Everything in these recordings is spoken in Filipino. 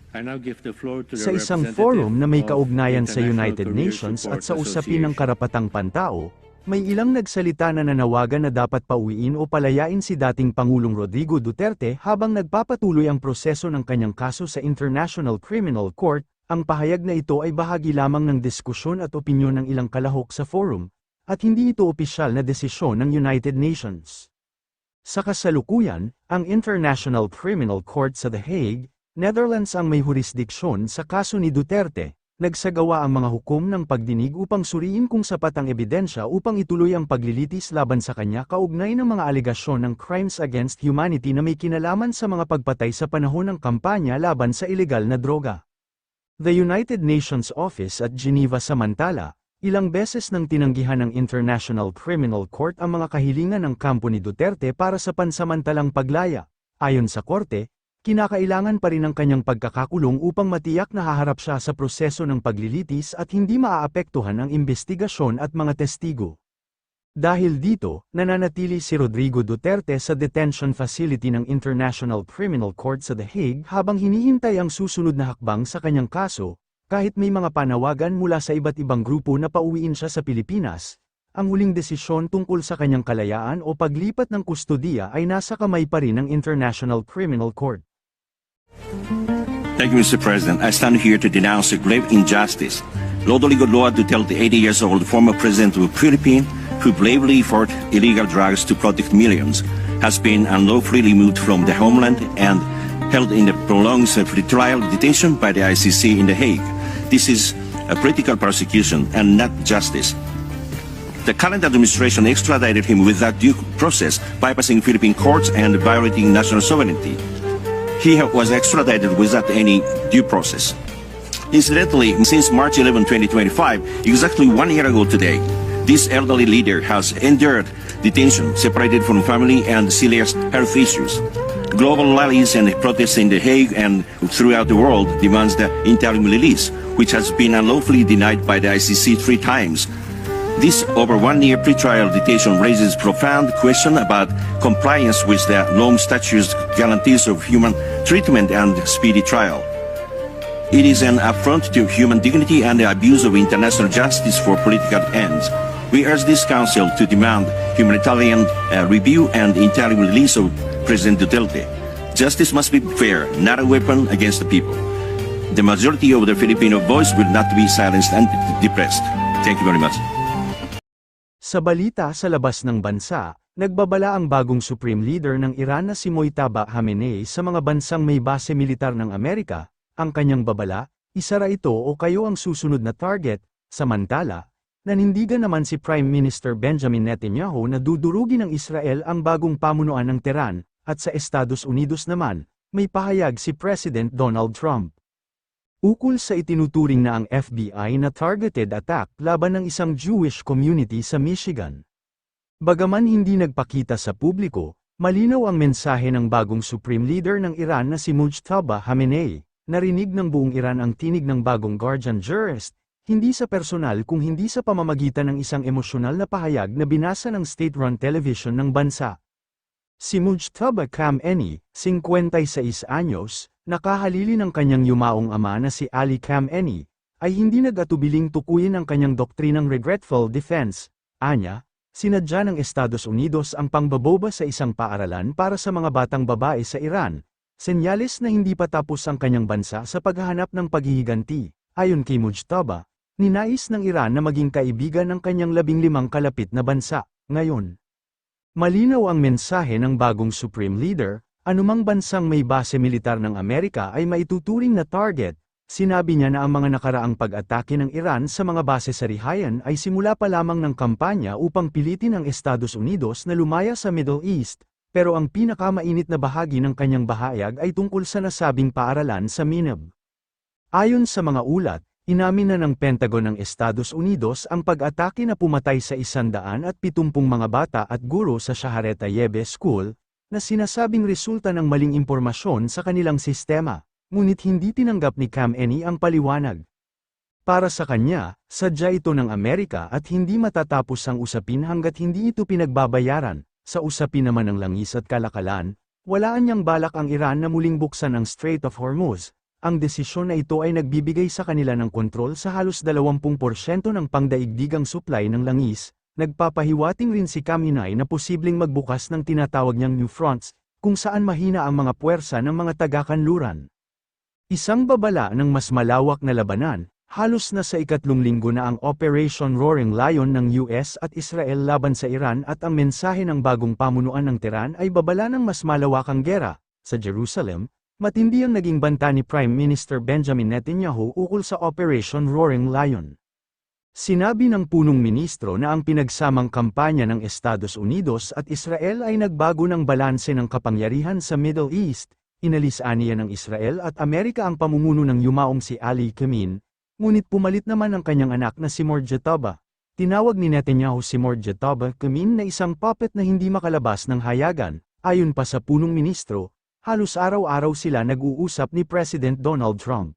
I now give the floor to the Sa isang representative forum na may of kaugnayan sa International United Career Nations Support at sa usapin ng Association. karapatang pantao, may ilang nagsalita na nanawagan na dapat pauwiin o palayain si dating Pangulong Rodrigo Duterte habang nagpapatuloy ang proseso ng kanyang kaso sa International Criminal Court. Ang pahayag na ito ay bahagi lamang ng diskusyon at opinyon ng ilang kalahok sa forum, at hindi ito opisyal na desisyon ng United Nations. Sa kasalukuyan, ang International Criminal Court sa The Hague, Netherlands ang may jurisdiksyon sa kaso ni Duterte, nagsagawa ang mga hukom ng pagdinig upang suriin kung sapat ang ebidensya upang ituloy ang paglilitis laban sa kanya kaugnay ng mga alegasyon ng crimes against humanity na may kinalaman sa mga pagpatay sa panahon ng kampanya laban sa ilegal na droga. The United Nations Office at Geneva samantala, ilang beses nang tinanggihan ng International Criminal Court ang mga kahilingan ng kampo ni Duterte para sa pansamantalang paglaya. Ayon sa korte, kinakailangan pa rin ang kanyang pagkakakulong upang matiyak na haharap siya sa proseso ng paglilitis at hindi maaapektuhan ang imbestigasyon at mga testigo. Dahil dito, nananatili si Rodrigo Duterte sa detention facility ng International Criminal Court sa The Hague habang hinihintay ang susunod na hakbang sa kanyang kaso, kahit may mga panawagan mula sa iba't ibang grupo na pauwiin siya sa Pilipinas. Ang huling desisyon tungkol sa kanyang kalayaan o paglipat ng kustodiya ay nasa kamay pa rin ng International Criminal Court. Thank you, Mr. President. I stand here to denounce a grave injustice. Rodrigo Duterte, 80 years old, former president of the Philippines, who bravely fought illegal drugs to protect millions, has been unlawfully removed from the homeland and held in a prolonged pretrial detention by the ICC in The Hague. This is a political persecution and not justice. The current administration extradited him without due process, bypassing Philippine courts and violating national sovereignty. He was extradited without any due process. Incidentally, since March 11, 2025, exactly 1 year ago today, this elderly leader has endured detention, separated from family and serious health issues. Global rallies and protests in The Hague and throughout the world demands the interim release, which has been unlawfully denied by the ICC 3 times. This over 1 year pretrial detention raises profound question about compliance with the Rome Statute's guarantees of human treatment and speedy trial. It is an affront to human dignity and the abuse of international justice for political ends. We urge this Council to demand humanitarian review and interim release of President Duterte. Justice must be fair, not a weapon against the people. The majority of the Filipino voice will not be silenced and depressed. Thank you very much. Sa balita sa labas ng bansa, nagbabala ang bagong Supreme Leader ng Iran na si Mojtaba Khamenei sa mga bansang may base militar ng Amerika. Ang kanyang babala, isara ito o kayo ang susunod na target. Samantala, nanindigan naman si Prime Minister Benjamin Netanyahu na dudurugin ng Israel ang bagong pamunuan ng Tehran, at sa Estados Unidos naman, may pahayag si President Donald Trump. Ukol sa itinuturing na ang FBI na targeted attack laban ng isang Jewish community sa Michigan. Bagaman hindi nagpakita sa publiko, malinaw ang mensahe ng bagong Supreme Leader ng Iran na si Mojtaba Khamenei. Narinig ng buong Iran ang tinig ng bagong guardian jurist, hindi sa personal kung hindi sa pamamagitan ng isang emosyonal na pahayag na binasa ng state-run television ng bansa. Si Mojtaba Khamenei, 56 anyos, nakahalili ng kanyang yumaong ama na si Ali Khamenei, ay hindi nag-atubiling tukuyin ang kanyang doktrinang regretful defense. Anya, sinadya ng Estados Unidos ang pangbaboba sa isang paaralan para sa mga batang babae sa Iran, senyales na hindi pa tapos ang kanyang bansa sa paghahanap ng paghihiganti. Ayon kay Mojtaba, ninais ng Iran na maging kaibigan ng kanyang 15 kalapit na bansa. Ngayon, malinaw ang mensahe ng bagong Supreme Leader, anumang bansang may base militar ng Amerika ay maituturing na target. Sinabi niya na ang mga nakaraang pag-atake ng Iran sa mga base sa Rihayan ay simula pa lamang ng kampanya upang pilitin ang Estados Unidos na lumaya sa Middle East, pero ang pinakamainit na bahagi ng kanyang bahayag ay tungkol sa nasabing paaralan sa Minab. Ayon sa mga ulat, inamin na ng Pentagon ng Estados Unidos ang pag-atake na pumatay sa 170 mga bata at guro sa Shaharet Tayyebe School, na sinasabing resulta ng maling impormasyon sa kanilang sistema, ngunit hindi tinanggap ni Khamenei ang paliwanag. Para sa kanya, sadya ito ng Amerika at hindi matatapos ang usapin hanggat hindi ito pinagbabayaran. Sa usapin naman ng langis at kalakalan, walaan niyang balak ang Iran na muling buksan ang Strait of Hormuz, Ang desisyon na ito ay nagbibigay sa kanila ng kontrol sa halos 20% ng pangdaigdigang supply ng langis. Nagpapahiwating rin si Khamenei na posibleng magbukas ng tinatawag niyang new fronts, kung saan mahina ang mga puwersa ng mga taga-kanluran. Isang babala ng mas malawak na labanan, halos na sa ikatlong linggo na ang Operation Roaring Lion ng US at Israel laban sa Iran at ang mensahe ng bagong pamunuan ng Tehran ay babala ng mas malawakang gera. Sa Jerusalem, matindi ang naging banta ni Prime Minister Benjamin Netanyahu ukol sa Operation Roaring Lion. Sinabi ng punong ministro na ang pinagsamang kampanya ng Estados Unidos at Israel ay nagbago ng balanse ng kapangyarihan sa Middle East. Inalis aniya ng Israel at Amerika ang pamumuno ng yumaong si Ali Khamenei, ngunit pumalit naman ang kanyang anak na si Mojtaba. Tinawag ni Netanyahu si Mojtaba Khamenei na isang puppet na hindi makalabas ng hayagan. Ayon pa sa punong ministro, halos araw-araw sila nag-uusap ni President Donald Trump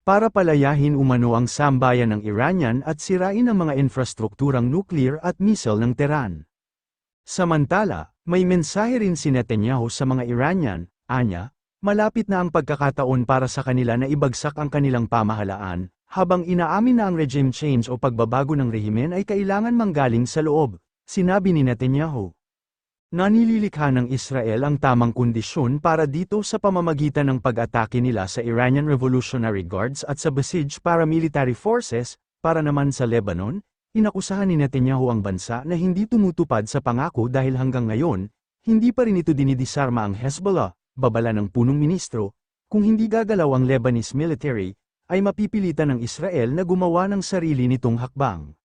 para palayahin umano ang sambayan ng Iranian at sirain ang mga infrastrukturang nuclear at missile ng Tehran. Samantala, may mensahe rin si Netanyahu sa mga Iranian, anya, malapit na ang pagkakataon para sa kanila na ibagsak ang kanilang pamahalaan, habang inaamin na ang regime change o pagbabago ng rehimen ay kailangan manggaling sa loob, sinabi ni Netanyahu. Nanililikha ng Israel ang tamang kondisyon para dito sa pamamagitan ng pag-atake nila sa Iranian Revolutionary Guards at sa besieged paramilitary forces. Para naman sa Lebanon, inakusahan ni Netanyahu ang bansa na hindi tumutupad sa pangako dahil hanggang ngayon, hindi pa rin ito dinidisarma ang Hezbollah. Babala ng punong ministro, kung hindi gagalaw ang Lebanese military, ay mapipilitan ng Israel na gumawa ng sarili nitong hakbang.